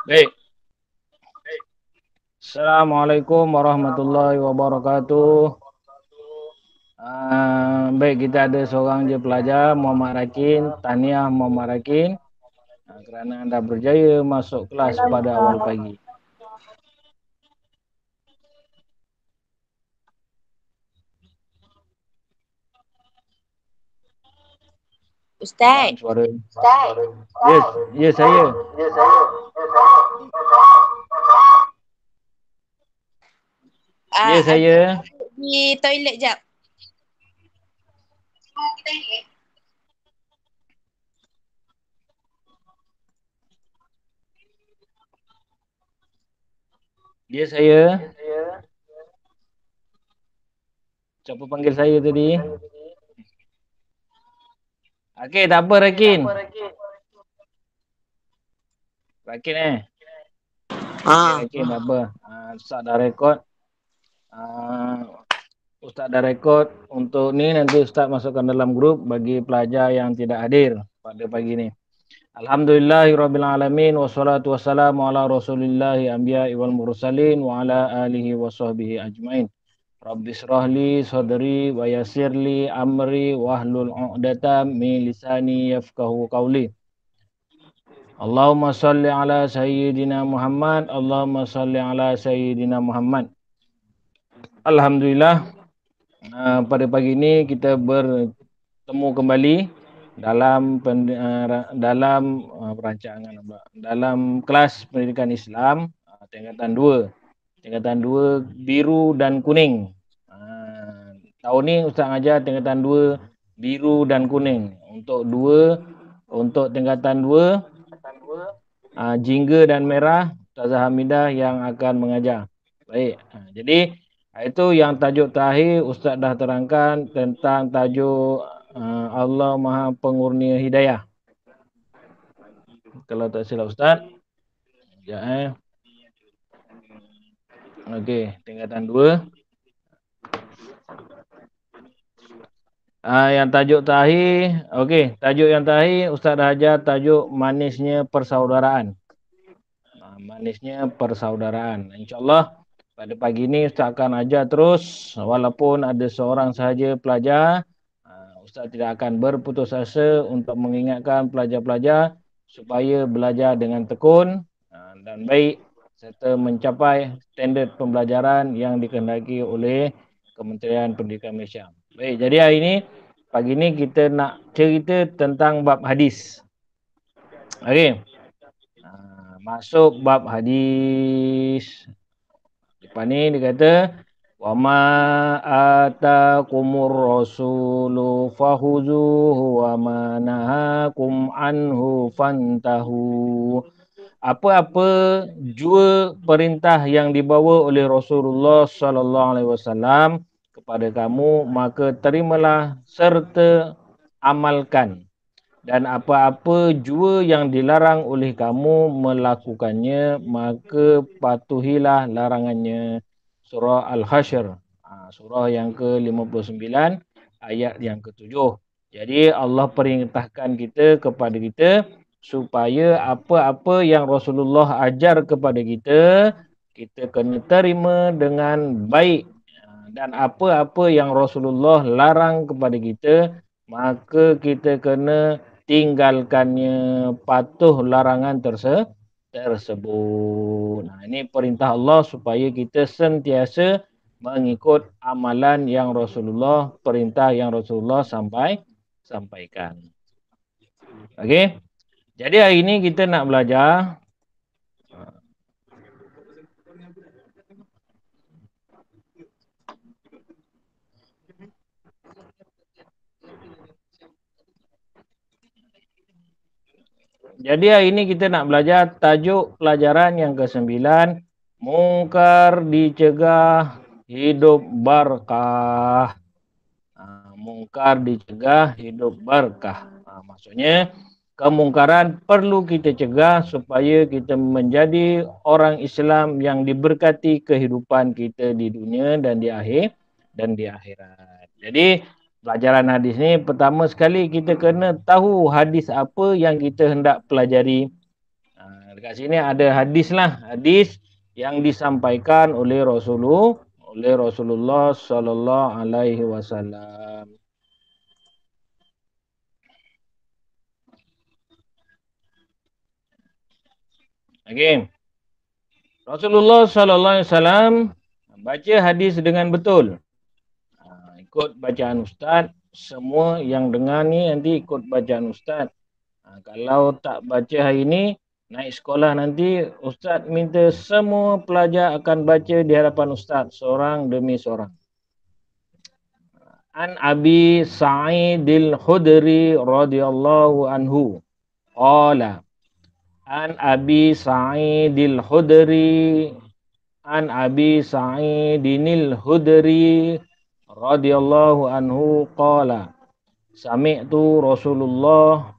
Baik. Assalamualaikum warahmatullahi wabarakatuh. Baik, kita ada seorang je pelajar, Muhammad Rakin, tahniah Muhammad Rakin, kerana anda berjaya masuk kelas pada awal pagi. Ustaz. Suara. Yes, yes saya. Ya, saya. Di toilet jap. Ya, saya. Siapa panggil saya tadi? Okey, tak apa Rakin. Rakin Okey, Rakin tak apa. Ustaz dah rekod. Ustaz dah rekod untuk ni, nanti Ustaz masukkan dalam grup bagi pelajar yang tidak hadir pada pagi ni. Alhamdulillahirrabbilalamin. Wassalatu wassalamu ala rasulillahi anbiya'i wal mursalin wa ala alihi wa sahbihi ajmain. Rabbi syrahli sadri wa yassirli amri wahlul 'uqdatam min lisani yafqahu qawli. Allahumma salli ala sayyidina Muhammad. Allahumma salli ala sayyidina Muhammad. Alhamdulillah, pada pagi ini kita bertemu kembali dalam kelas pendidikan Islam tingkatan 2. Tingkatan 2 biru dan kuning. Tahun ni Ustaz ajar tingkatan 2 biru dan kuning. Untuk tingkatan 2 jingga dan merah, Ustazah Hamidah yang akan mengajar. Baik. Jadi itu yang tajuk terakhir Ustaz dah terangkan tentang tajuk Allah Maha Pengurnia Hidayah. Kalau tak silap Ustaz. Sekejap Okey, tingkatan 2. Yang tajuk terakhir, tajuk yang terakhir Ustaz dah ajar tajuk manisnya persaudaraan. Manisnya persaudaraan. InsyaAllah pada pagi ini Ustaz akan ajar terus, walaupun ada seorang sahaja pelajar, Ustaz tidak akan berputus asa untuk mengingatkan pelajar-pelajar supaya belajar dengan tekun dan baik serta mencapai standard pembelajaran yang dikehendaki oleh Kementerian Pendidikan Malaysia. Baik, jadi hari ini, pagi ini kita nak cerita tentang bab hadis. Okey. Masuk bab hadis. Lepas ni dia kata, wa ma atakumur rasulu fahuzuhu wa ma nahakum anhu fantahu. Apa-apa jua perintah yang dibawa oleh Rasulullah sallallahu alaihi wasallam kepada kamu, maka terimalah serta amalkan. Dan apa-apa jua yang dilarang oleh kamu melakukannya, maka patuhilah larangannya. Surah Al-Hashr, surah yang ke-59, ayat yang ke-7. Jadi Allah perintahkan kepada kita supaya apa-apa yang Rasulullah ajar kepada kita, kita kena terima dengan baik. Dan apa-apa yang Rasulullah larang kepada kita, maka kita kena tinggalkannya, patuh larangan tersebut. Ini perintah Allah supaya kita sentiasa mengikut amalan yang Rasulullah, perintah yang Rasulullah sampaikan. Okey. Jadi hari ini kita nak belajar Jadi hari ini kita nak belajar tajuk pelajaran yang ke-9. Mungkar dicegah, hidup berkah. Mungkar dicegah, hidup berkah. Maksudnya kemungkaran perlu kita cegah supaya kita menjadi orang Islam yang diberkati kehidupan kita di dunia dan di akhirat. Jadi pelajaran hadis ni pertama sekali kita kena tahu hadis apa yang kita hendak pelajari. Dekat sini ada hadis lah, hadis yang disampaikan oleh Rasulullah sallallahu alaihi wasallam. Okey. Rasulullah sallallahu alaihi wasallam baca hadis dengan betul. Ikut bacaan ustaz, semua yang dengar ni nanti ikut bacaan ustaz. Kalau tak baca hari ni, naik sekolah nanti ustaz minta semua pelajar akan baca di hadapan ustaz seorang demi seorang. An Abi Sa'idil Khudri radhiyallahu anhu qala An Abi Sa'idil Khudri An Abi Sa'idinil Khudri radhiyallahu anhu qala Sami'tu Rasulullah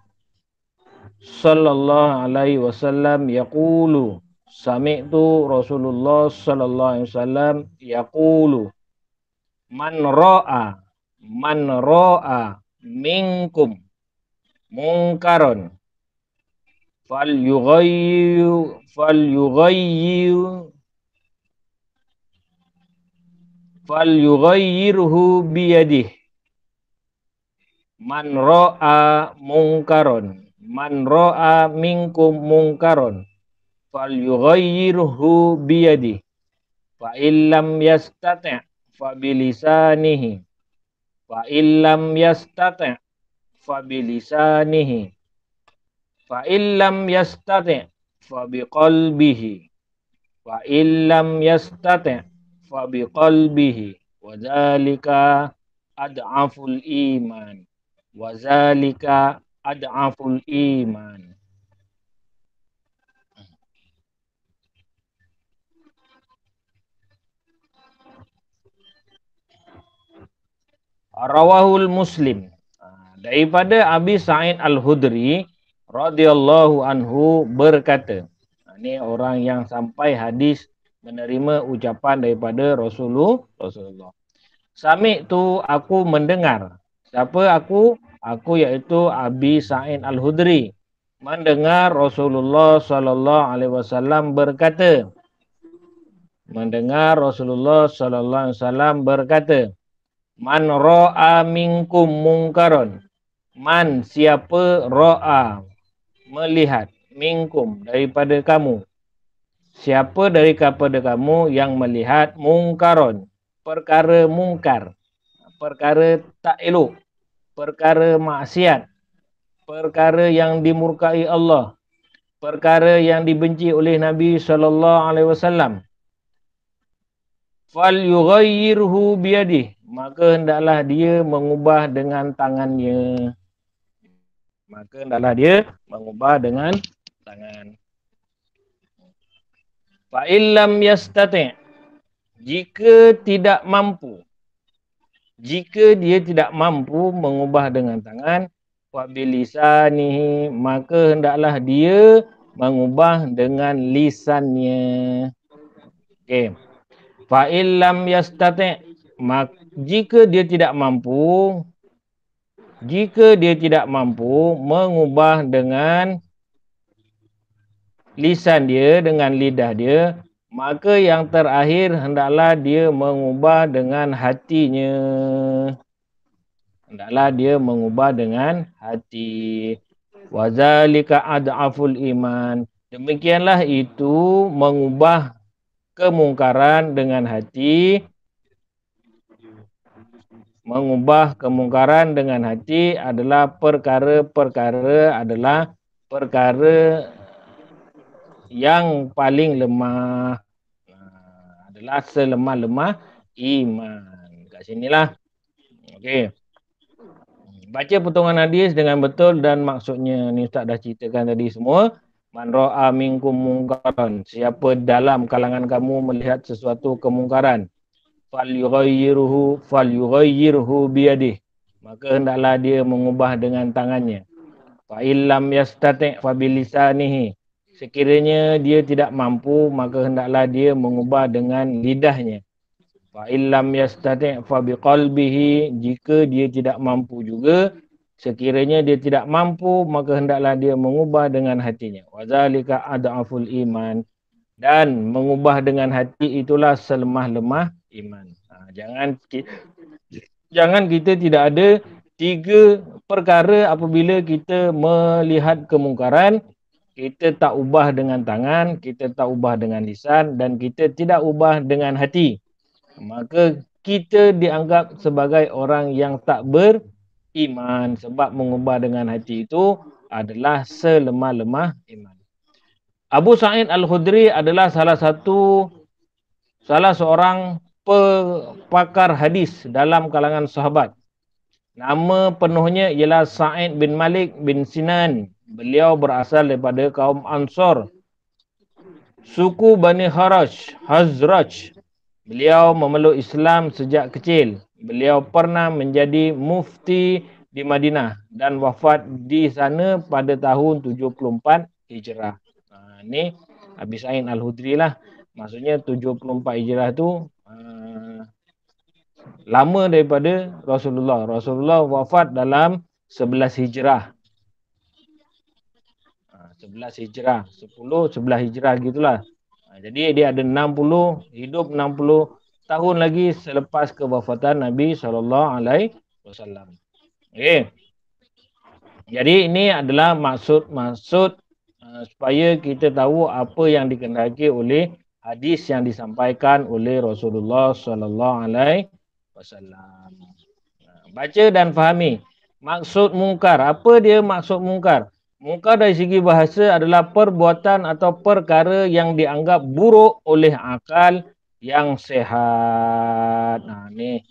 sallallahu alaihi wasallam yaqulu Sami'tu Rasulullah sallallahu alaihi wasallam yaqulu Man ra'a minkum munkaron falyughayyirhu biyadihi. Man ra'a minkum munkaron falyughayyirhu biyadihi. Fa illam yastati' fa bilisanihi. Fa illam yastati' fa bilisanihi. Fa illam yastati' fa biqalbihi. Fa illam yastati' fa biqalbihi. Wa dzalika ad'aful iman. Wa dzalika ad'aful iman. Rawahul Muslim. Daripada Abi Sa'id Al-Khudri radhiyallahu anhu berkata. Ini orang yang sampai hadis menerima ucapan daripada Rasulullah. Sami'tu, aku mendengar. Siapa aku? Aku iaitu Abi Sa'id Al-Khudri. Mendengar Rasulullah sallallahu alaihi wasallam berkata. Mendengar Rasulullah sallallahu alaihi wasallam berkata. Man ra'a minkum mungkaron. Man, siapa ra'a, melihat, minkum, daripada kamu. Siapa daripada kamu yang melihat mungkaron, perkara mungkar, perkara tak elok, perkara maksiat, perkara yang dimurkai Allah, perkara yang dibenci oleh Nabi SAW. Falyughayyirhu biyadihi. Maka hendaklah dia mengubah dengan tangannya. Maka hendaklah dia mengubah dengan tangan. Fa illam yastati'. Jika tidak mampu. Jika dia tidak mampu mengubah dengan tangan, fa bilisanihi, maka hendaklah dia mengubah dengan lisannya. Okey. Fa illam yastati'. Jika dia tidak mampu mengubah dengan lisan dia, dengan lidah dia, maka yang terakhir hendaklah dia mengubah dengan hatinya. Hendaklah dia mengubah dengan hati. Wazalika ad'aful iman. Demikianlah itu mengubah kemungkaran dengan hati. Mengubah kemungkaran dengan hati adalah perkara yang paling lemah. Adalah selemah-lemah iman. Kat sinilah. Okey. Baca potongan hadis dengan betul dan maksudnya. Ni Ustaz dah ceritakan tadi semua. Man ra'a minkum mungkaran. Siapa dalam kalangan kamu melihat sesuatu kemungkaran. Falyughayyirhu biyadih. Maka hendaklah dia mengubah dengan tangannya. Fa illam yastati' fa bilisanihi. Sekiranya dia tidak mampu, maka hendaklah dia mengubah dengan lidahnya. Fa illam yastati' fa biqalbihi. Jika dia tidak mampu juga, sekiranya dia tidak mampu, maka hendaklah dia mengubah dengan hatinya. Wa zalika ad'aful iman. Dan mengubah dengan hati itulah selemah-lemah iman. Jangan kita tidak ada 3 perkara apabila kita melihat kemungkaran, kita tak ubah dengan tangan, kita tak ubah dengan lisan dan kita tidak ubah dengan hati. Maka kita dianggap sebagai orang yang tak beriman sebab mengubah dengan hati itu adalah selemah-lemah iman. Abu Sa'id Al-Khudri adalah salah seorang pakar hadis dalam kalangan sahabat. Nama penuhnya ialah Sa'id bin Malik bin Sinan. Beliau berasal daripada kaum Ansar, suku Bani Hazraj. Beliau memeluk Islam sejak kecil. Beliau pernah menjadi mufti di Madinah dan wafat di sana pada tahun 74 Hijrah. Ni Abi Sa'id Al-Khudri lah. Maksudnya 74 Hijrah tu lama daripada Rasulullah. Rasulullah wafat dalam 11 Hijrah. 11 Hijrah, 10, 11 Hijrah gitulah. Jadi dia ada 60, hidup 60 tahun lagi selepas kewafatan Nabi SAW. Okay. Jadi ini adalah maksud supaya kita tahu apa yang dikehendaki oleh hadis yang disampaikan oleh Rasulullah SAW. Baca dan fahami maksud mungkar. Apa dia maksud mungkar? Mungkar dari segi bahasa adalah perbuatan atau perkara yang dianggap buruk oleh akal yang sehat. Ni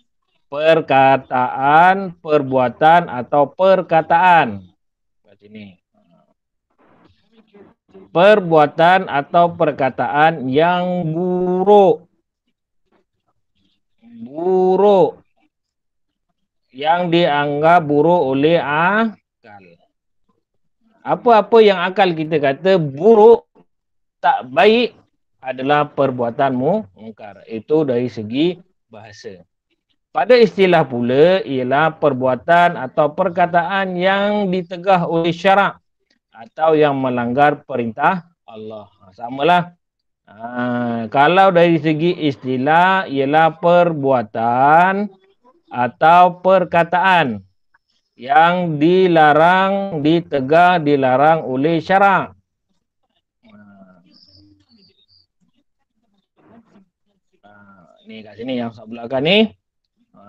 perkataan, perbuatan atau perkataan. Kat sini. Perbuatan atau perkataan yang buruk. Buruk. Yang dianggap buruk oleh akal. Apa-apa yang akal kita kata buruk, tak baik adalah perbuatanmu mungkar. Itu dari segi bahasa. Pada istilah pula ialah perbuatan atau perkataan yang ditegah oleh syarak atau yang melanggar perintah Allah. Samalah. Kalau dari segi istilah ialah perbuatan atau perkataan yang dilarang, ditegah, dilarang oleh syarak. Ni kat sini yang sebelah ni.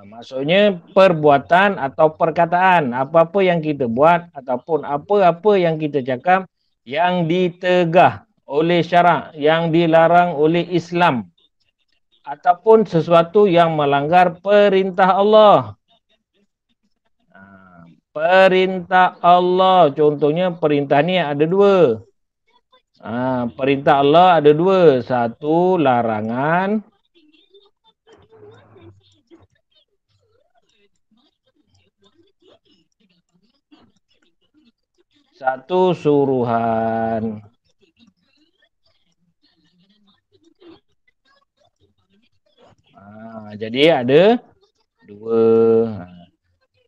Maksudnya perbuatan atau perkataan. Apa-apa yang kita buat ataupun apa-apa yang kita cakap yang ditegah oleh syarak, yang dilarang oleh Islam. Ataupun sesuatu yang melanggar perintah Allah. Perintah Allah. Contohnya perintah ni ada 2. Perintah Allah ada 2. Satu larangan. Satu suruhan. Jadi ada 2.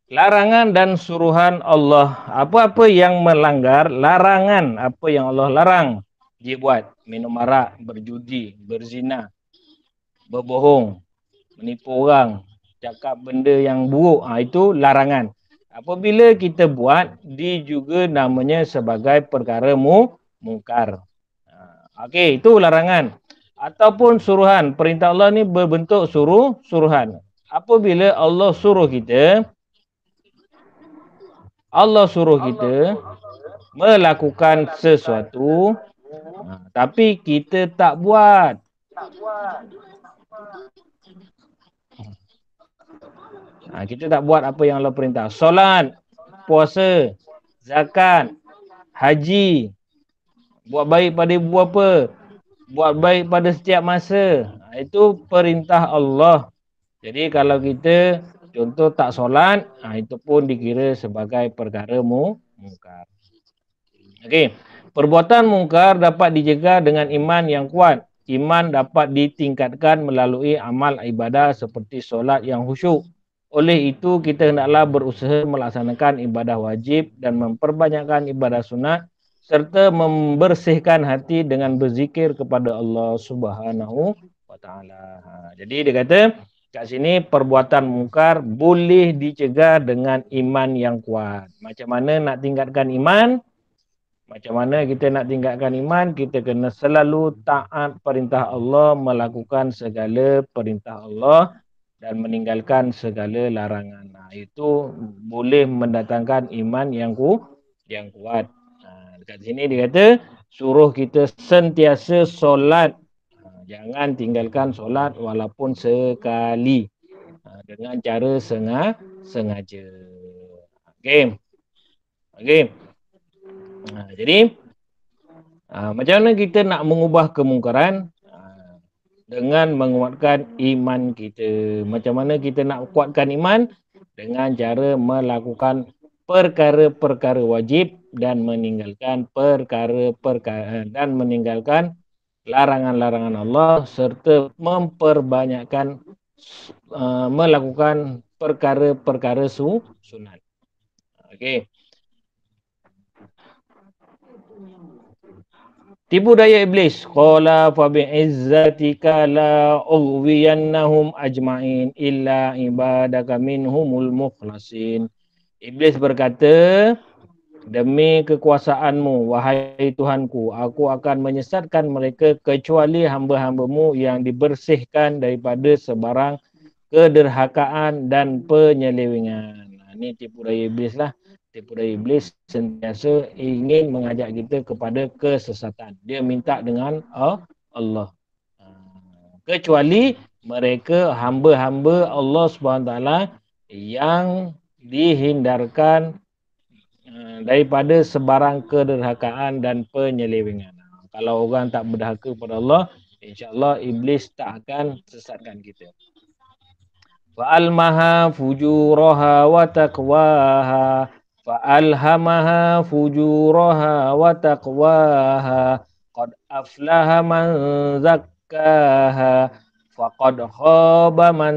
Larangan dan suruhan Allah. Apa-apa yang melanggar larangan. Apa yang Allah larang dia buat. Minum arak, berjudi, berzina, berbohong, menipu orang, cakap benda yang buruk. Itu larangan. Apabila kita buat, dia juga namanya sebagai perkara mungkar. Okey, itu larangan. Ataupun suruhan. Perintah Allah ni berbentuk suruhan. Apabila Allah suruh kita melakukan sesuatu, tapi kita tak buat. Kita tak buat apa yang Allah perintah. Solat, puasa, zakat, haji, buat baik pada ibu bapa, buat baik pada setiap masa. Itu perintah Allah. Jadi kalau kita contoh tak solat, itu pun dikira sebagai perkara mungkar. Okey. Perbuatan mungkar dapat dijaga dengan iman yang kuat. Iman dapat ditingkatkan melalui amal ibadah seperti solat yang khusyuk. Oleh itu, kita hendaklah berusaha melaksanakan ibadah wajib dan memperbanyakkan ibadah sunat serta membersihkan hati dengan berzikir kepada Allah Subhanahu wa taala. Jadi dia kata kat sini perbuatan mungkar boleh dicegah dengan iman yang kuat. Macam mana nak tingkatkan iman? Macam mana kita nak tingkatkan iman? Kita kena selalu taat perintah Allah, melakukan segala perintah Allah dan meninggalkan segala larangan. Itu boleh mendatangkan iman yang kuat. Dekat sini dia kata suruh kita sentiasa solat. Jangan tinggalkan solat walaupun sekali. Dengan cara sengaja. Okey. Okey. Jadi macam mana kita nak mengubah kemungkaran? Dengan menguatkan iman kita. Macam mana kita nak kuatkan iman? Dengan cara melakukan perkara-perkara wajib dan meninggalkan perkara-perkara dan meninggalkan larangan-larangan Allah serta memperbanyakkan melakukan perkara-perkara sunat. Okey. Tipu daya iblis. Qala fa bi'izzatika la ughwiyannahum ajma'in illa ibadaka minhumul mukhlasin. Iblis berkata, demi kekuasaanmu, wahai Tuhanku, aku akan menyesatkan mereka kecuali hamba-hambamu yang dibersihkan daripada sebarang kederhakaan dan penyelewengan. Ini tipu daya iblis lah. Tipu daya iblis sentiasa ingin mengajak kita kepada kesesatan. Dia minta dengan Allah. Kecuali mereka hamba-hamba Allah SWT yang dihindarkan daripada sebarang kederhakaan dan penyelewengan. Kalau orang tak berderhaka kepada Allah, insya-Allah iblis tak akan sesatkan kita. Fa'almaha fujuraha wa taqwaha fa'alhamaha fujuraha wa taqwaha qad aflaha man zakkaha faqad khaba man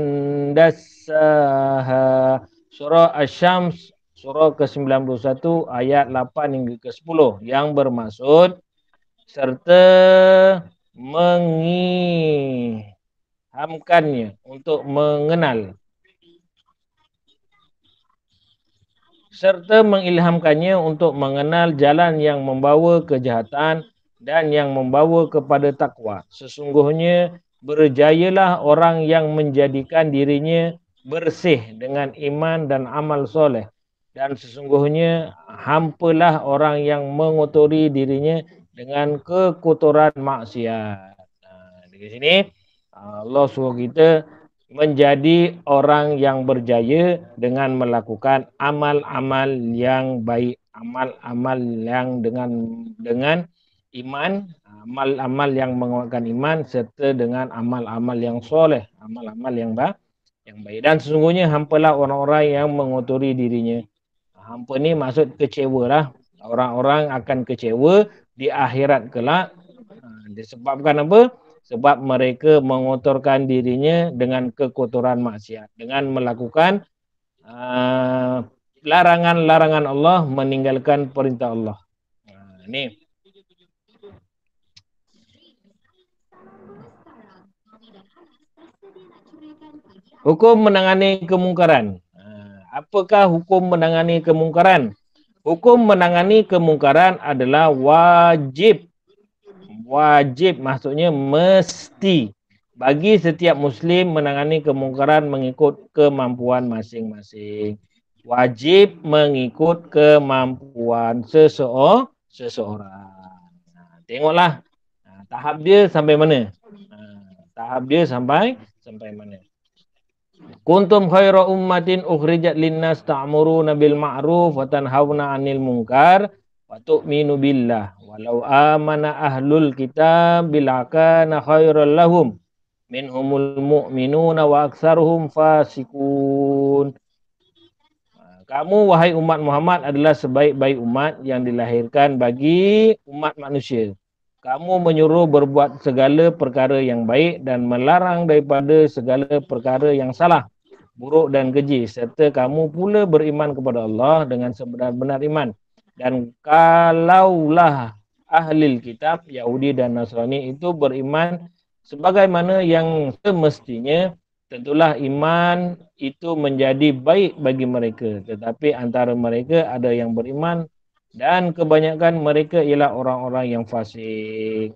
dassaha. Surah Asy-Syams surah ke-91 ayat 8 hingga ke-10 yang bermaksud serta mengilhamkannya untuk mengenal jalan yang membawa kejahatan dan yang membawa kepada takwa. Sesungguhnya berjayalah orang yang menjadikan dirinya bersih dengan iman dan amal soleh. Dan sesungguhnya hampalah orang yang mengotori dirinya dengan kekotoran maksiat. Di sini Allah suruh kita menjadi orang yang berjaya dengan melakukan amal-amal yang baik, amal-amal yang dengan iman, amal-amal yang menguatkan iman serta dengan amal-amal yang soleh, amal-amal yang baik. Dan sesungguhnya hampalah orang-orang yang mengotori dirinya. Hampa ni maksud kecewa lah. Orang-orang akan kecewa di akhirat kelak. Disebabkan apa? Sebab mereka mengotorkan dirinya dengan kekotoran maksiat. Dengan melakukan larangan-larangan Allah, meninggalkan perintah Allah. Ini. Hukum menangani kemungkaran. Apakah hukum menangani kemungkaran? Hukum menangani kemungkaran adalah wajib. Wajib maksudnya mesti bagi setiap Muslim menangani kemungkaran mengikut kemampuan masing-masing. Wajib mengikut kemampuan seseorang. Tengoklah tahap dia sampai mana. Tahap dia sampai mana. Kuntum khaira ummatin ukhrijat linnas ta'muruna bil ma'ruf wa tanhauna 'anil munkar wa tu'minu billah. Walau amana ahlul kitab bilakana khairal lahum minhumul mu'minuna wa aktsaruhum fasikun. Kamu wahai umat Muhammad adalah sebaik-baik umat yang dilahirkan bagi umat manusia. Kamu menyuruh berbuat segala perkara yang baik dan melarang daripada segala perkara yang salah, buruk dan keji. Serta kamu pula beriman kepada Allah dengan sebenar-benar iman. Dan kalaulah ahli kitab, Yahudi dan Nasrani itu beriman sebagaimana yang semestinya, tentulah iman itu menjadi baik bagi mereka. Tetapi antara mereka ada yang beriman dan kebanyakan mereka ialah orang-orang yang fasik.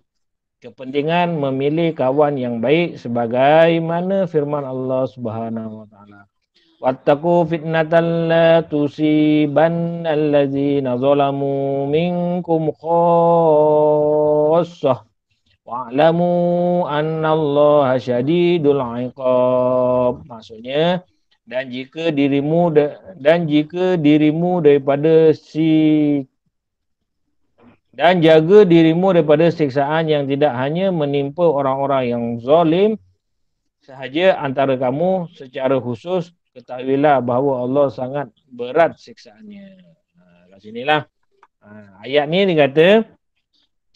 Kepentingan memilih kawan yang baik sebagaimana firman Allah Subhanahu wa taala. Wattaqu fitnatan la tusibanna allazina zalamu minkum khassah. Wa'lamu annallaha syadidul iqab. Maksudnya, dan jika dirimu daripada dan jaga dirimu daripada siksaan yang tidak hanya menimpa orang-orang yang zalim sahaja antara kamu, secara khusus ketahuilah bahawa Allah sangat berat siksaannya. Kat sinilah ayat ni dikata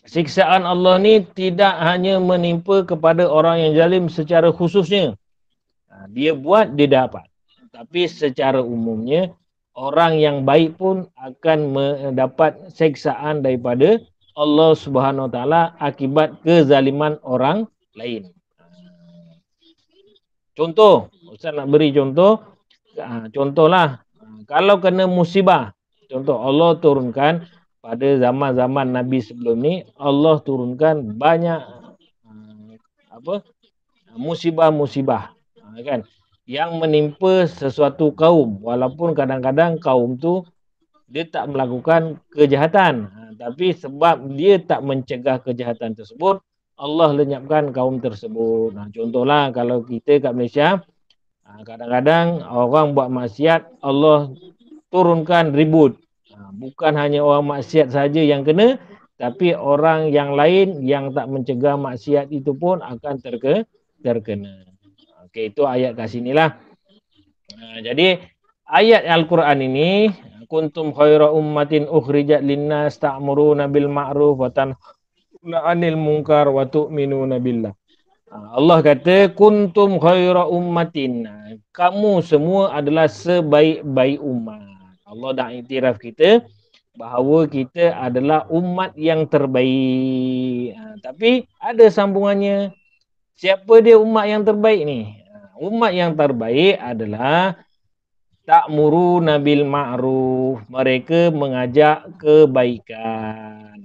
siksaan Allah ni tidak hanya menimpa kepada orang yang zalim secara khususnya. Dia buat, dia dapat. Tapi secara umumnya, orang yang baik pun akan mendapat siksaan daripada Allah Subhanahu Wa Taala akibat kezaliman orang lain. Contoh, Ustaz nak beri contoh. Contohlah, kalau kena musibah, contoh Allah turunkan pada zaman-zaman Nabi sebelum ni, Allah turunkan banyak musibah-musibah, kan, yang menimpa sesuatu kaum, walaupun kadang-kadang kaum tu dia tak melakukan kejahatan, tapi sebab dia tak mencegah kejahatan tersebut, Allah lenyapkan kaum tersebut. Contohlah kalau kita kat Malaysia, kadang-kadang orang buat maksiat, Allah turunkan ribut. Bukan hanya orang maksiat saja yang kena, tapi orang yang lain yang tak mencegah maksiat itu pun akan terkena. Okey, itu ayat kat sinilah. Jadi ayat Al-Quran ini, kuntum khaira ummatin ukhrijat linnas ta'muruna bil ma'ruf wa tanhauna 'anil munkar wa tu'minuna billah. Allah kata kuntum khaira ummatin. Kamu semua adalah sebaik-baik umat. Allah dah iktiraf kita bahawa kita adalah umat yang terbaik. Tapi ada sambungannya. Siapa dia umat yang terbaik ni? Umat yang terbaik adalah ta'muruna bil ma'ruf. Mereka mengajak kebaikan.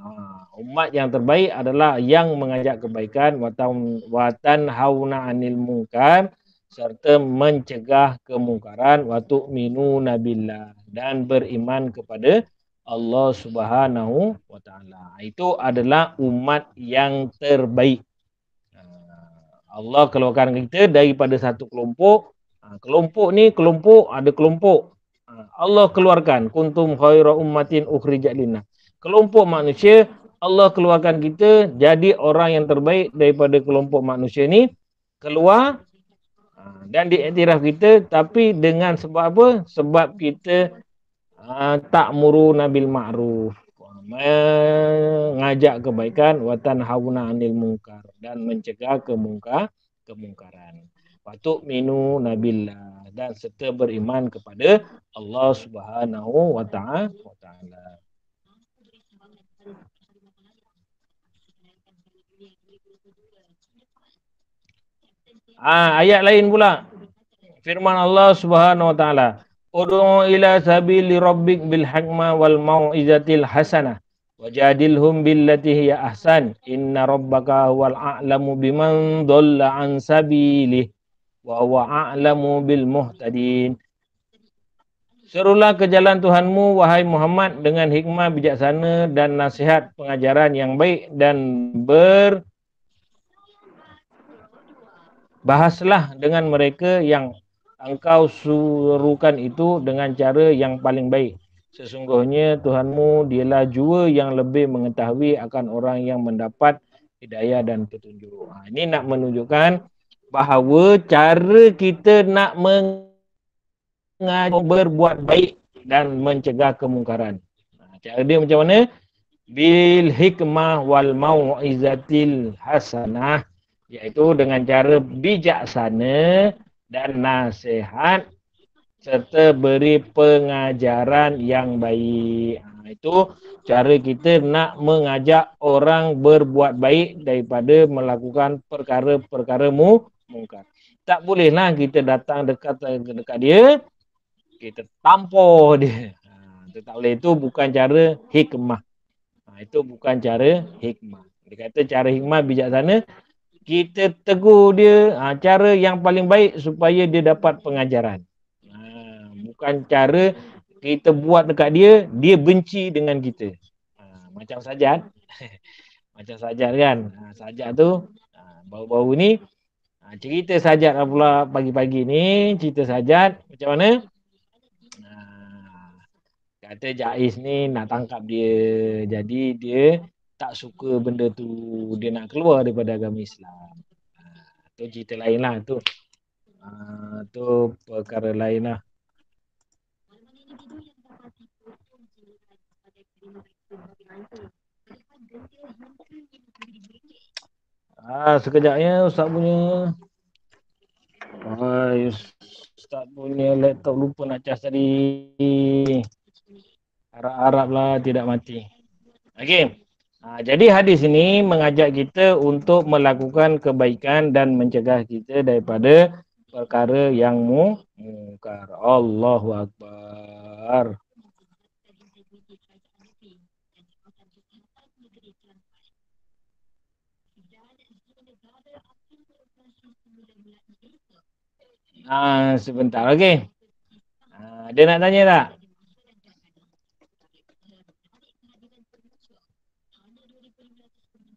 Umat yang terbaik adalah yang mengajak kebaikan, wa tanhauna 'anil munkar, serta mencegah kemungkaran, wa tu'minuna billah, dan beriman kepada Allah Subhanahu wa taala. Itu adalah umat yang terbaik. Allah keluarkan kita daripada satu kelompok. Kelompok ni ada kelompok. Allah keluarkan kuntum khaira ummatin ukhrijat linnas. Kelompok manusia, Allah keluarkan kita jadi orang yang terbaik daripada kelompok manusia ni, keluar dan diiktiraf kita, tapi dengan sebab apa? Sebab kita ta'muruna bil ma'ruf, mengajak kebaikan, wa tanhauna 'anil munkar, dan mencegah kemungkaran. Wa tu'minuna billah, dan serta beriman kepada Allah Subhanahu wa taala. Ayat lain pula. Firman Allah Subhanahu wa taala, ud'u ila sabili rabbik bil hikmah wal mau'izatil hasanah wajadilhum billati hiya ahsan inna rabbaka huwal a'lamu biman dhalla an sabilihi wa huwa a'lamu bil muhtadin. Serulah ke jalan Tuhanmu wahai Muhammad dengan hikmah bijaksana dan nasihat pengajaran yang baik, dan bahaslah dengan mereka yang engkau suruhkan itu dengan cara yang paling baik. Sesungguhnya Tuhanmu dialah jua yang lebih mengetahui akan orang yang mendapat hidayah dan petunjuk. Ini nak menunjukkan bahawa cara kita nak berbuat baik dan mencegah kemungkaran. Cara dia macam mana? Bil hikmah wal mau'izatil hasanah, iaitu dengan cara bijaksana dan nasihat serta beri pengajaran yang baik. Itu cara kita nak mengajak orang berbuat baik daripada melakukan perkara-perkara mungkar. Tak bolehlah kita datang dekat dia, kita tampar dia. Itu tak boleh. Itu bukan cara hikmah. Itu bukan cara hikmah. Dia kata cara hikmah bijaksana, kita tegur dia cara yang paling baik supaya dia dapat pengajaran. Bukan cara kita buat dekat dia, dia benci dengan kita. Macam Sajat. Macam Sajat kan. Sajat tu, baru-baru ni, cerita Sajat pula pagi-pagi ni, cerita Sajat macam mana? Kata Jais ni nak tangkap dia. Jadi dia tak suka benda tu. Dia nak keluar daripada agama Islam. Tu cerita lain lah tu. Tu perkara lain lah. Sekejapnya Ustaz punya Ustaz punya laptop lupa nak cas tadi. Harap-harap lah tidak mati. Okey. Jadi hadis ini mengajak kita untuk melakukan kebaikan dan mencegah kita daripada perkara yang mungkar. Allahu Akbar. Sebentar, okey. Dia nak tanya tak?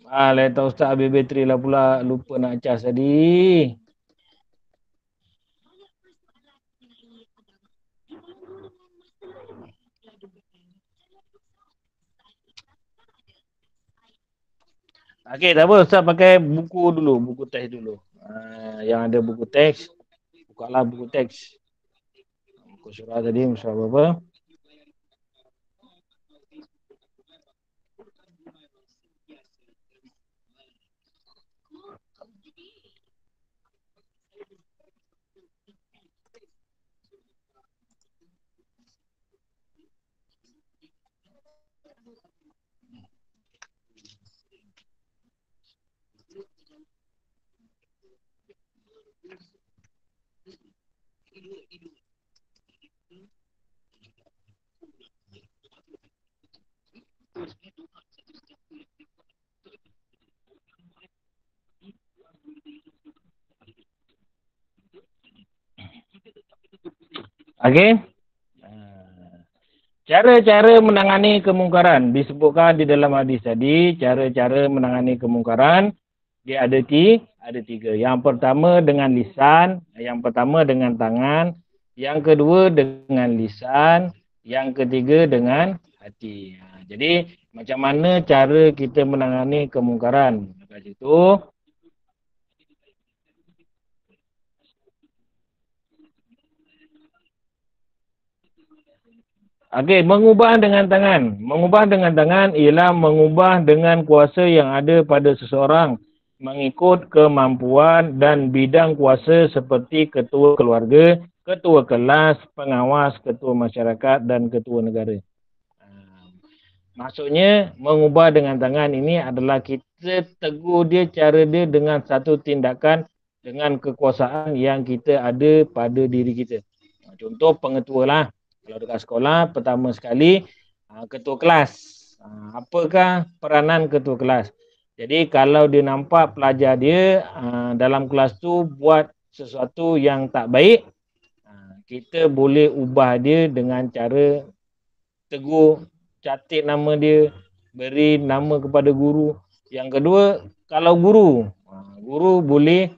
Laptop Ustaz habis bateri lah pula. Lupa nak cas tadi. Okey, tak apa. Ustaz pakai buku dulu. Buku teks dulu. Yang ada buku teks. Bukalah buku teks. Buku surah tadi. Surah apa? Okey. Cara-cara menangani kemungkaran disebutkan di dalam hadis tadi. Cara-cara menangani kemungkaran dia ada tiga. Yang pertama dengan lisan, yang pertama dengan tangan, yang kedua dengan lisan, yang ketiga dengan hati. Jadi macam mana cara kita menangani kemungkaran? Kat situ okey, mengubah dengan tangan. Mengubah dengan tangan ialah mengubah dengan kuasa yang ada pada seseorang mengikut kemampuan dan bidang kuasa seperti ketua keluarga, ketua kelas, pengawas, ketua masyarakat dan ketua negara. Maksudnya mengubah dengan tangan ini adalah kita tegur dia, cara dia dengan satu tindakan dengan kekuasaan yang kita ada pada diri kita. Contoh pengetua lah. Kalau dekat sekolah, pertama sekali ketua kelas. Apakah peranan ketua kelas? Jadi kalau dia nampak pelajar dia dalam kelas tu buat sesuatu yang tak baik, kita boleh ubah dia dengan cara tegur, catat nama dia, beri nama kepada guru. Yang kedua, kalau guru boleh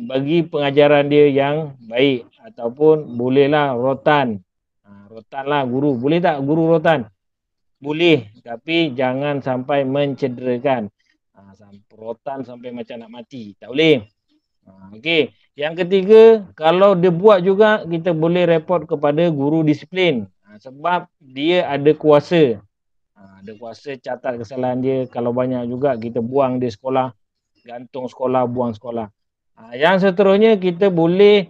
bagi pengajaran dia yang baik. ataupun bolehlah rotan. Rotan lah guru. Boleh tak guru rotan? Boleh, tapi jangan sampai mencederakan. Rotan sampai macam nak mati. Tak boleh. Okey. Yang ketiga, kalau dia buat juga, kita boleh report kepada guru disiplin. Sebab dia ada kuasa. Ada kuasa catat kesalahan dia. Kalau banyak juga, kita buang dia sekolah. Gantung sekolah, buang sekolah. Yang seterusnya, kita boleh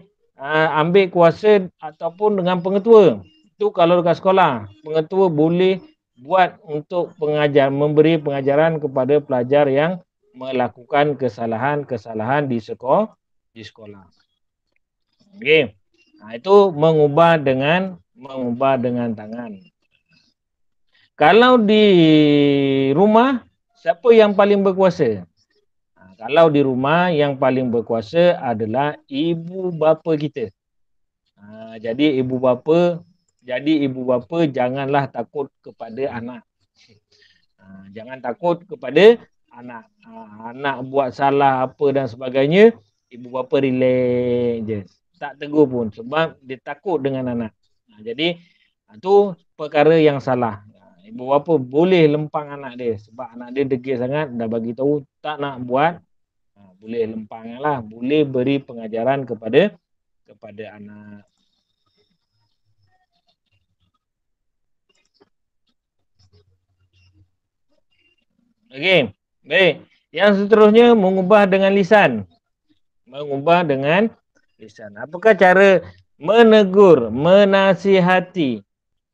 ambil kuasa ataupun dengan pengetua. Itu kalau dekat sekolah. Pengetua boleh buat untuk memberi pengajaran kepada pelajar yang melakukan kesalahan-kesalahan di sekolah. Okey. Itu mengubah dengan tangan. Kalau di rumah, siapa yang paling berkuasa? Kalau di rumah, yang paling berkuasa adalah ibu bapa kita. Jadi ibu bapa janganlah takut kepada anak. Jangan takut kepada anak. Anak buat salah apa dan sebagainya, ibu bapa relax je. Tak tegur pun sebab dia takut dengan anak. Jadi itu perkara yang salah. Ibu bapa boleh lempang anak dia sebab anak dia degil sangat, dah bagi tahu tak nak buat. Boleh lempanglah, boleh beri pengajaran kepada anak. Okey, baik. Yang seterusnya mengubah dengan lisan. Mengubah dengan lisan. Apakah cara menegur, menasihati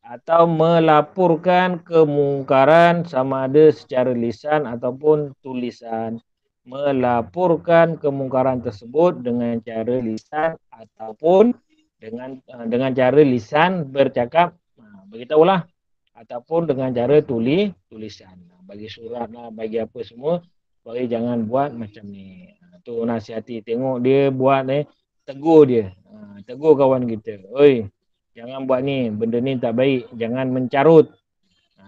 atau melaporkan kemungkaran sama ada secara lisan ataupun tulisan? Melaporkan kemungkaran tersebut dengan cara lisan ataupun dengan cara lisan bercakap, beritahulah, ataupun dengan cara tulisan. Bagi surat lah, bagi apa semua, bagi jangan buat macam ni. Tu nasihati, tengok dia buat tegur dia. Tegur kawan kita. Oi, jangan buat ni, benda ni tak baik, jangan mencarut.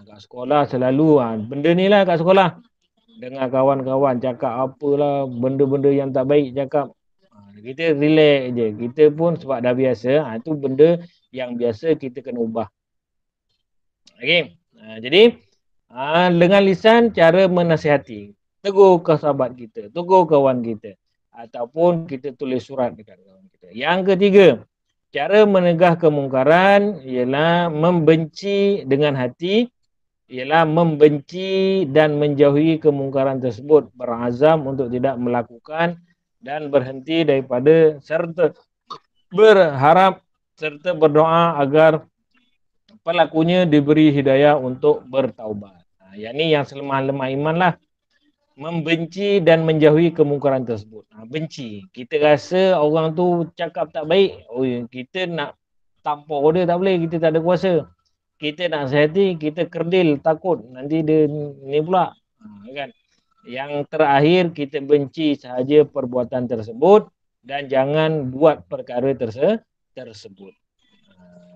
Kat sekolah selalu benda ni lah kat sekolah. Dengar kawan-kawan cakap apalah, benda-benda yang tak baik cakap. Kita relax je. Kita pun sebab dah biasa, itu benda yang biasa kita kena ubah. Okey. Jadi dengan lisan cara menasihati. Tegur ke sahabat kita, tegur kawan kita, ataupun kita tulis surat dekat kawan kita. Yang ketiga, cara menegah kemungkaran ialah membenci dengan hati, ialah membenci dan menjauhi kemungkaran tersebut, berazam untuk tidak melakukan dan berhenti daripada, serta berharap serta berdoa agar pelakunya diberi hidayah untuk bertaubat. Yang ni yang selemah-lemah iman lah. Membenci dan menjauhi kemungkaran tersebut. Benci. Kita rasa orang tu cakap tak baik. Kita nak tampar dia tak boleh. Kita tak ada kuasa. Kita nak nasihati, kita kerdil, takut. Nanti dia ni pula. Kan? Yang terakhir, kita benci sahaja perbuatan tersebut dan jangan buat perkara tersebut.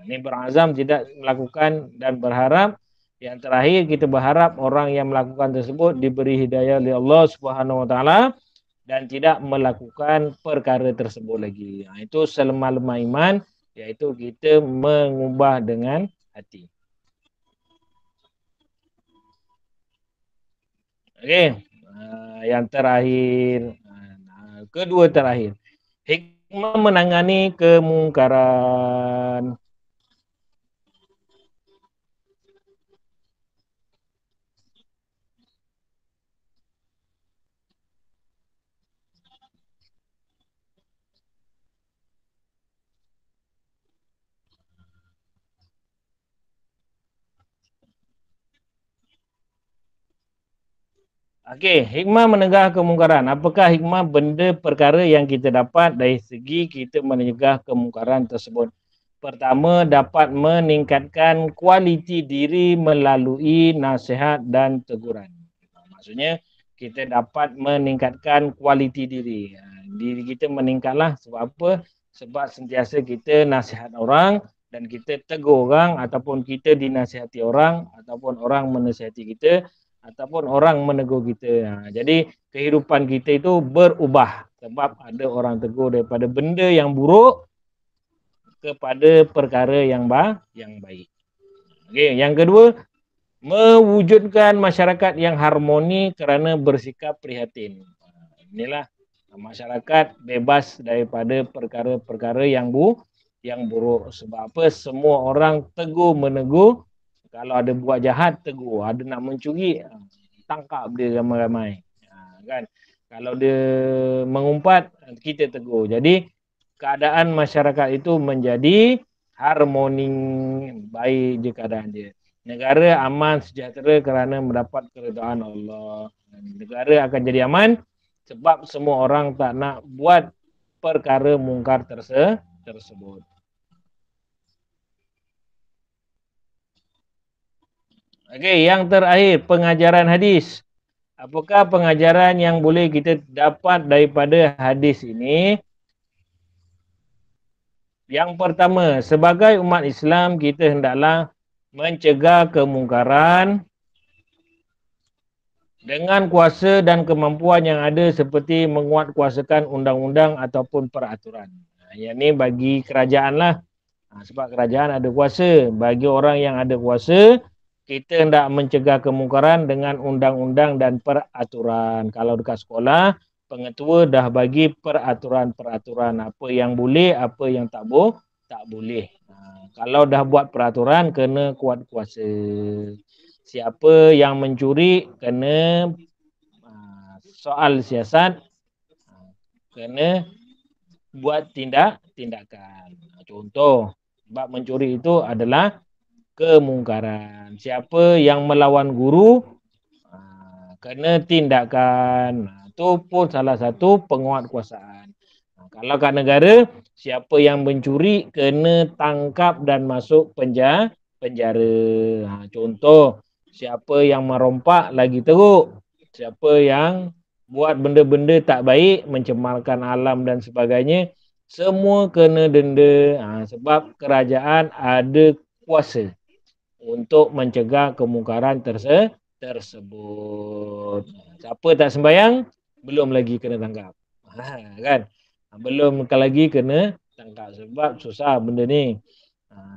Ini berazam tidak melakukan dan berharap. Yang terakhir, kita berharap orang yang melakukan tersebut diberi hidayah oleh Allah Subhanahu Wa Taala dan tidak melakukan perkara tersebut lagi. Itu selemah-lemah iman, iaitu kita mengubah dengan hati. Okey, yang terakhir, kedua terakhir, hikmah menangani kemungkaran. Okey, hikmah menegah kemungkaran. Apakah hikmah benda perkara yang kita dapat dari segi kita menegah kemungkaran tersebut? Pertama, dapat meningkatkan kualiti diri melalui nasihat dan teguran. Maksudnya, kita dapat meningkatkan kualiti diri. Diri kita meningkatlah. Sebab apa? Sebab sentiasa kita nasihat orang dan kita tegur orang, ataupun kita dinasihati orang, ataupun orang menasihati kita, ataupun orang menegur kita. Jadi kehidupan kita itu berubah sebab ada orang tegur daripada benda yang buruk kepada perkara yang baik. Okey, yang kedua, mewujudkan masyarakat yang harmoni kerana bersikap prihatin. Inilah masyarakat bebas daripada perkara-perkara yang buruk. Sebab apa? Semua orang tegur menegur. Kalau ada buat jahat, tegur. Ada nak mencuri, tangkap dia ramai-ramai. Kan? Kalau dia mengumpat, kita tegur. Jadi keadaan masyarakat itu menjadi harmoni, baik je keadaan dia. Negara aman sejahtera kerana mendapat keredaan Allah. Negara akan jadi aman sebab semua orang tak nak buat perkara mungkar tersebut. Okey, yang terakhir, pengajaran hadis. Apakah pengajaran yang boleh kita dapat daripada hadis ini? Yang pertama, sebagai umat Islam, kita hendaklah mencegah kemungkaran dengan kuasa dan kemampuan yang ada seperti menguatkuasakan undang-undang ataupun peraturan. Yang ini bagi kerajaan lah. Sebab kerajaan ada kuasa. Bagi orang yang ada kuasa, kita hendak mencegah kemungkaran dengan undang-undang dan peraturan. Kalau dekat sekolah, pengetua dah bagi peraturan-peraturan. Apa yang boleh, apa yang tak boleh. Kalau dah buat peraturan, kena kuat kuasa. Siapa yang mencuri, kena soal siasat, kena buat tindakan. Contoh, sebab mencuri itu adalah kemungkaran. Siapa yang melawan guru, kena tindakan. Itu pun salah satu penguatkuasaan. Kalau kat negara, siapa yang mencuri kena tangkap dan masuk penjara. Contoh, siapa yang merompak lagi teruk. Siapa yang buat benda-benda tak baik, mencemarkan alam dan sebagainya, semua kena denda. Sebab kerajaan ada kuasa untuk mencegah kemungkaran tersebut. Siapa tak sembahyang, belum lagi kena tangkap. Kan? Belum lagi kena tangkap sebab susah benda ni.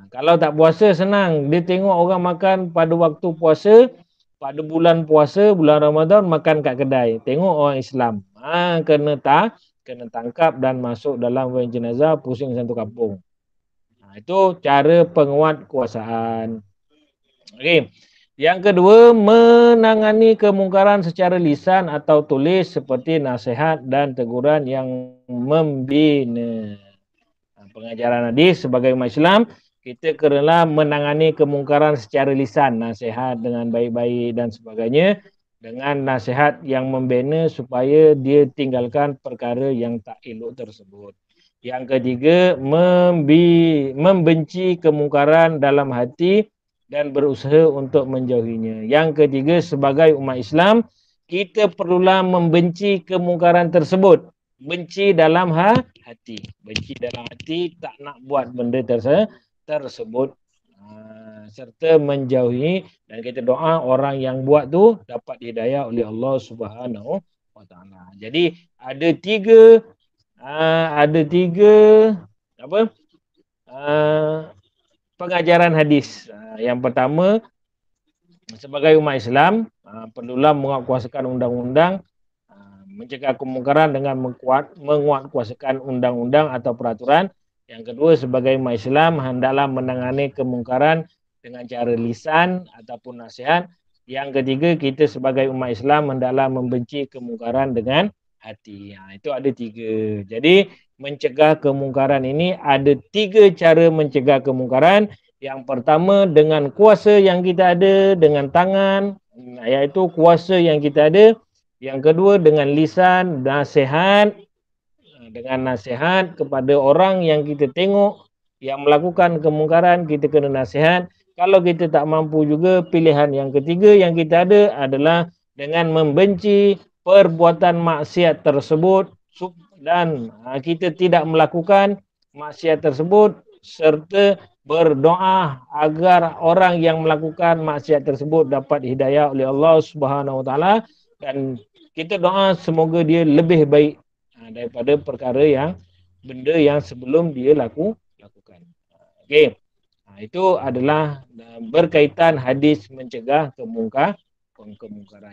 Kalau tak puasa senang. Dia tengok orang makan pada waktu puasa, pada bulan puasa, bulan Ramadan makan kat kedai. Tengok orang Islam. Kena tangkap dan masuk dalam wang jenazah, pusing satu kampung. Itu cara penguatkuasaan. Okey. Yang kedua, menangani kemungkaran secara lisan atau tulis seperti nasihat dan teguran yang membina. Pengajaran hadis sebagai umat Islam, kita kenalah menangani kemungkaran secara lisan, nasihat dengan baik-baik dan sebagainya, dengan nasihat yang membina supaya dia tinggalkan perkara yang tak elok tersebut. Yang ketiga, membenci kemungkaran dalam hati dan berusaha untuk menjauhinya. Yang ketiga, sebagai umat Islam, kita perlulah membenci kemungkaran tersebut. Benci dalam hati. Benci dalam hati, tak nak buat benda tersebut. Serta menjauhi, dan kita doa orang yang buat tu dapat hidayah oleh Allah Subhanahu wa taala. Jadi ada tiga pengajaran hadis. Yang pertama, sebagai umat Islam, perlulah menguatkuasakan undang-undang, mencegah kemungkaran dengan menguatkuasakan undang-undang atau peraturan. Yang kedua, sebagai umat Islam, hendaklah menangani kemungkaran dengan cara lisan ataupun nasihat. Yang ketiga, kita sebagai umat Islam hendaklah membenci kemungkaran dengan hati. Itu ada tiga. Jadi, mencegah kemungkaran ini ada tiga cara mencegah kemungkaran. Yang pertama, dengan kuasa yang kita ada, dengan tangan, iaitu kuasa yang kita ada. Yang kedua, dengan lisan, nasihat. Dengan nasihat kepada orang yang kita tengok yang melakukan kemungkaran, kita kena nasihat. Kalau kita tak mampu juga, pilihan yang ketiga yang kita ada adalah dengan membenci perbuatan maksiat tersebut dan kita tidak melakukan maksiat tersebut, serta berdoa agar orang yang melakukan maksiat tersebut dapat hidayah oleh Allah Subhanahu wa taala, dan kita doa semoga dia lebih baik daripada perkara yang benda yang sebelum dia lakukan. Okey. Itu adalah berkaitan hadis mencegah kemungkaran.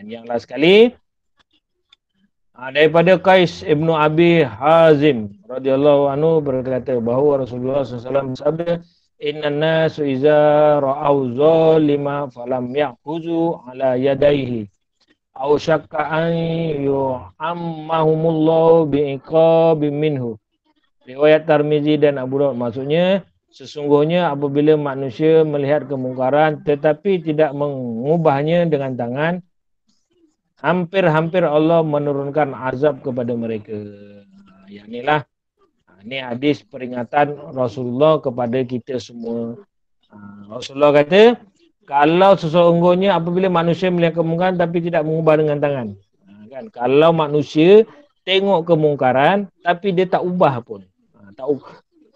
Yang last sekali, daripada Qais Ibnu Abi Hazim radhiyallahu anhu berkata bahawa Rasulullah SAW bersabda, "Innan nasu iza ra'au zalima falam ya'khuzu ala yadayhi aw syakka an yu'ammahumullahu bi'iqabim minhu." Riwayat Tirmizi dan Abu Daud. Maksudnya, sesungguhnya apabila manusia melihat kemungkaran tetapi tidak mengubahnya dengan tangan, hampir-hampir Allah menurunkan azab kepada mereka. Yang inilah, ini hadis peringatan Rasulullah kepada kita semua. Rasulullah kata, kalau sesungguhnya apabila manusia melihat kemungkaran tapi tidak mengubah dengan tangan. Kan? Kalau manusia tengok kemungkaran tapi dia tak ubah pun.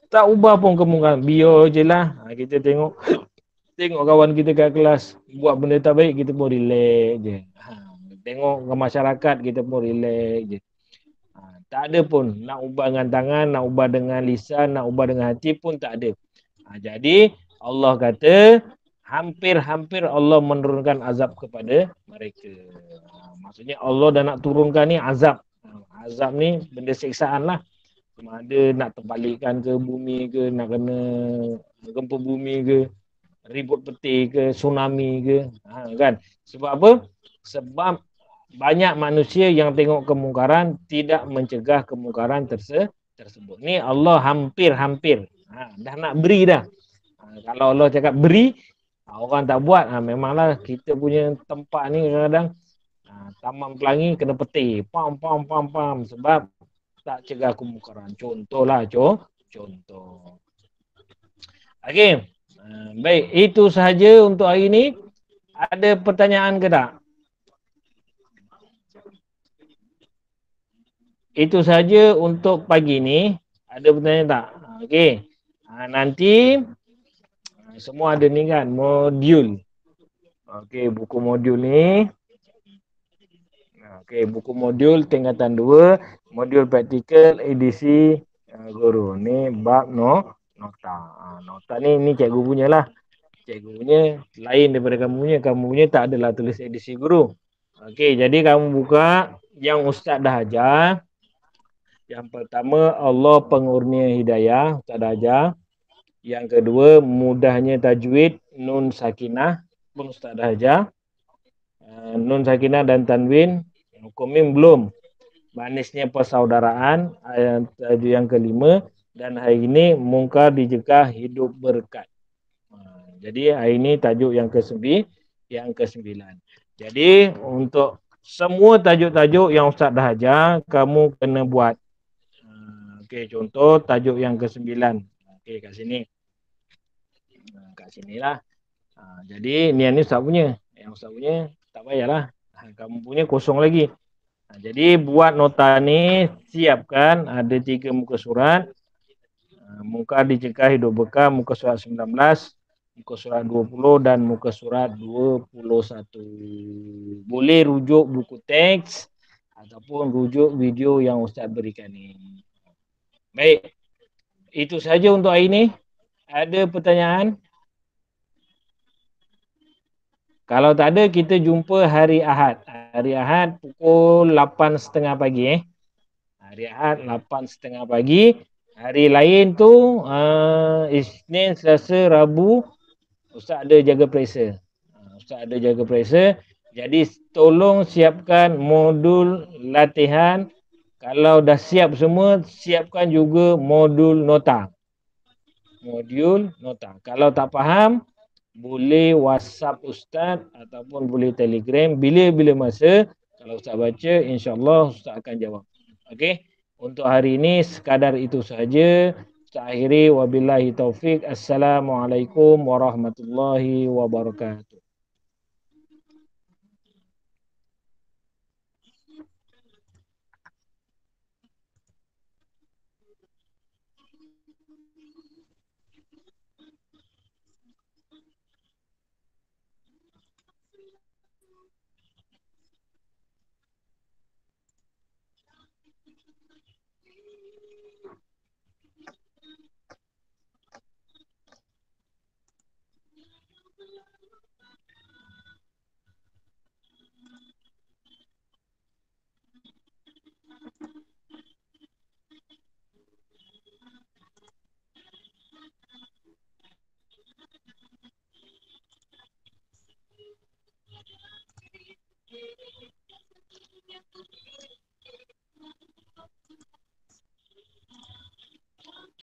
Tak ubah pun kemungkaran. Biar je lah. Kita tengok kawan kita kat kelas buat benda tak baik, kita pun relax je. Tengok ke masyarakat, kita pun relax je. Tak ada pun nak ubah dengan tangan, nak ubah dengan lisan, nak ubah dengan hati pun tak ada. Jadi Allah kata hampir-hampir Allah menurunkan azab kepada mereka. Maksudnya Allah dah nak turunkan ni azab. Azab ni benda siksaan lah. Sama ada nak terbalikkan ke bumi ke, nak kena gempa bumi ke, ribut peti ke, tsunami ke. Kan? Sebab apa? Sebab banyak manusia yang tengok kemungkaran tidak mencegah kemungkaran tersebut. Ni Allah hampir-hampir. Dah nak beri dah. Kalau Allah cakap beri, orang tak buat. Memanglah kita punya tempat ni kadang-kadang Taman Pelangi kena peti. Pam. Sebab tak cegah kemungkaran. Contohlah, contoh. Okey. Baik, itu sahaja untuk hari ini. Ada pertanyaan ke tak? Itu sahaja untuk pagi ni. Ada pertanyaan tak? Okey. Nanti semua ada ni kan, modul. Okey, buku modul ni. Okey, buku modul tingkatan 2, modul praktikal edisi guru. Ni bab nota. Nota ni cikgu punya lah. Cikgu punya lain daripada kamu punya. Kamu punya tak adalah tulis edisi guru. Okey, jadi kamu buka yang ustaz dah ajar. Yang pertama, Allah pengurnia hidayah, ustaz dah ajar. Yang kedua, mudahnya tajwid, nun sakinah, pun ustaz dah ajar. Nun sakinah dan tanwin, hukum mim belum. Manisnya persaudaraan, tajuk yang kelima. Dan hari ini, mungkar dijegah hidup berkat. Jadi hari ini tajuk yang ke-9. Jadi untuk semua tajuk-tajuk yang ustaz dah ajar, kamu kena buat. Okey, contoh tajuk yang ke-9. Okey, kat sini. Kat sinilah. Jadi ni ustaz punya. Yang ustaz punya tak payahlah. Kamu punya kosong lagi. Jadi buat nota ni, siapkan ada 3 muka surat. Muka dicegah hidup berkah, muka surat 19, muka surat 20 dan muka surat 21. Boleh rujuk buku teks ataupun rujuk video yang ustaz berikan ni. Baik. Itu saja untuk hari ini. Ada pertanyaan? Kalau tak ada, kita jumpa hari Ahad. Hari Ahad pukul 8.30 pagi. Hari Ahad 8.30 pagi. Hari lain tu Isnin, Selasa, Rabu Ustaz ada jaga periksa. Ustaz ada jaga periksa. Jadi tolong siapkan modul latihan. Kalau dah siap semua, siapkan juga modul nota. Modul nota. Kalau tak faham, boleh WhatsApp Ustaz ataupun boleh Telegram. Bila-bila masa, kalau Ustaz baca, insyaAllah Ustaz akan jawab. Okey? Untuk hari ini, sekadar itu sahaja. Ustaz akhiri, wabillahi taufiq. Assalamualaikum warahmatullahi wabarakatuh.